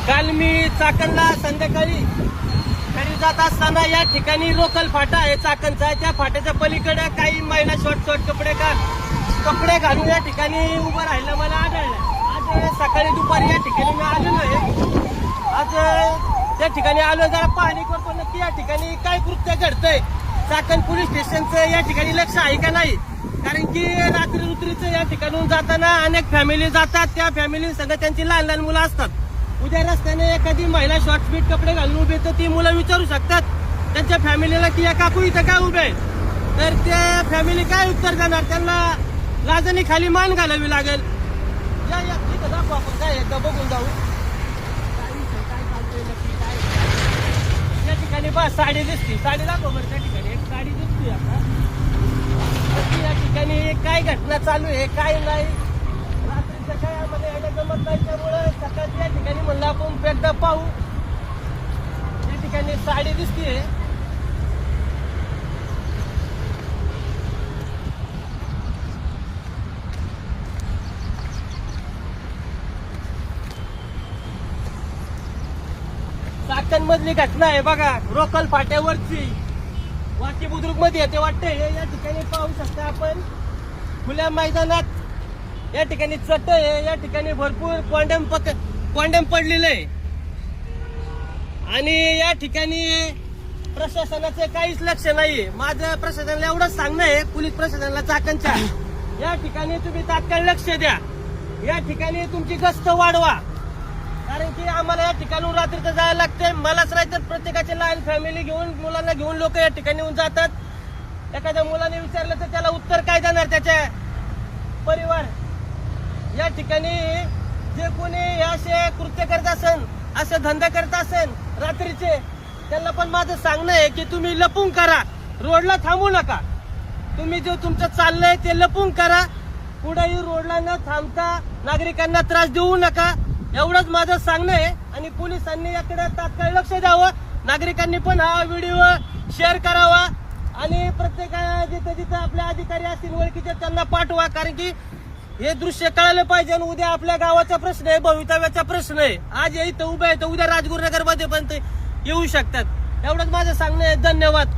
काल मी चाकणला संध्याकाळी घरी जात असताना या ठिकाणी लोकल फाटा आहे चाकणचा, त्या फाट्याच्या पलीकडे काही महिला शॉर्ट कपडे घालून या ठिकाणी उभं राहिलं मला आढळलं। आज सकाळी दुपारी या ठिकाणी मी आलेलो आहे। आज त्या ठिकाणी आलो, जरा पाहणी करतो नक्की या ठिकाणी काय कृत्य घडतंय, चाकण पोलीस स्टेशनचं या ठिकाणी लक्ष आहे का नाही। कारण की रात्रीचं या ठिकाणून जाताना अनेक फॅमिली जातात, त्या फॅमिली सगळं त्यांची लहान लहान मुलं असतात। उद्या रस्त्याने एखादी महिला शॉर्ट स्पीड कपडे घालून उभे तर ती मुलं विचारू शकतात त्यांच्या फॅमिलीला की या काकू इथं काय उभे, तर त्या फॅमिली काय उत्तर देणार, त्यांना लाजणी खाली मान घालावी लागेल। या इथं दाखवू आपण, काय एकदा बघून जाऊ काय चालतंय नक्की काय। या ठिकाणी बस साडी दिसती, साडी दाखव बरं, त्या ठिकाणी एक साडी दिसती आता। या ठिकाणी काय घटना चालू आहे काय नाही, रात्रीच्या काय आम्हाला यायला जमत नाही, त्यामुळे सकाळी या ठिकाणी म्हणलं आपण एकदा पाहू। या ठिकाणी साडी दिसतीये, चाकण मधली घटना आहे बघा, रोकल फाट्यावरची, वाकी बुद्रुक मध्ये येते वाटते। या ठिकाणी पाहू शकता आपण खुल्या मैदानात या ठिकाणी चट आहे, या ठिकाणी भरपूर कोंडम पडलेलं आहे आणि या ठिकाणी प्रशासनाचे काहीच लक्ष नाहीये। माझं प्रशासनाला एवढंच सांगणं आहे, पोलीस प्रशासनाला चाकणच्या, या ठिकाणी तुम्ही तात्काळ लक्ष द्या, या ठिकाणी तुमची गस्त वाढवा। कारण की आम्हाला या ठिकाणून रात्रीचं जायला लागते, मलाच नाही तर प्रत्येकाची लहान फॅमिली घेऊन मुलांना घेऊन लोक या ठिकाणी येऊन जातात। एखाद्या मुलाने विचारलं तर त्याला उत्तर काय देणार त्याच्या परिवार। या ठिकाणी जे कोणी असे कृत्य करत असेल, असे धंदा करत असेल रात्रीचे, त्यांना पण माझं सांगणं आहे की तुम्ही लपून करा, रोडला थांबू नका। तुम्ही जो तुमचं चाललंय ते लपून करा, कुठेही रोडला न थांबता नागरिकांना त्रास देऊ नका, एवढंच माझं सांगणं आहे। आणि पोलिसांनी याकडे तात्काळ लक्ष द्यावं, नागरिकांनी पण हा व्हिडिओ शेअर करावा आणि प्रत्येकाला जिथं जिथं आपले अधिकारी असतील ओळखीचे त्यांना पाठवा। कारण की हे दृश्य कळायला पाहिजे, आणि उद्या आपल्या गावाचा प्रश्न आहे, भवितव्याचा प्रश्न आहे। आज इथं उभे आहे तर उद्या राजगुरुनगर मध्ये पण येऊ शकतात, एवढंच माझं सांगणं आहे। धन्यवाद।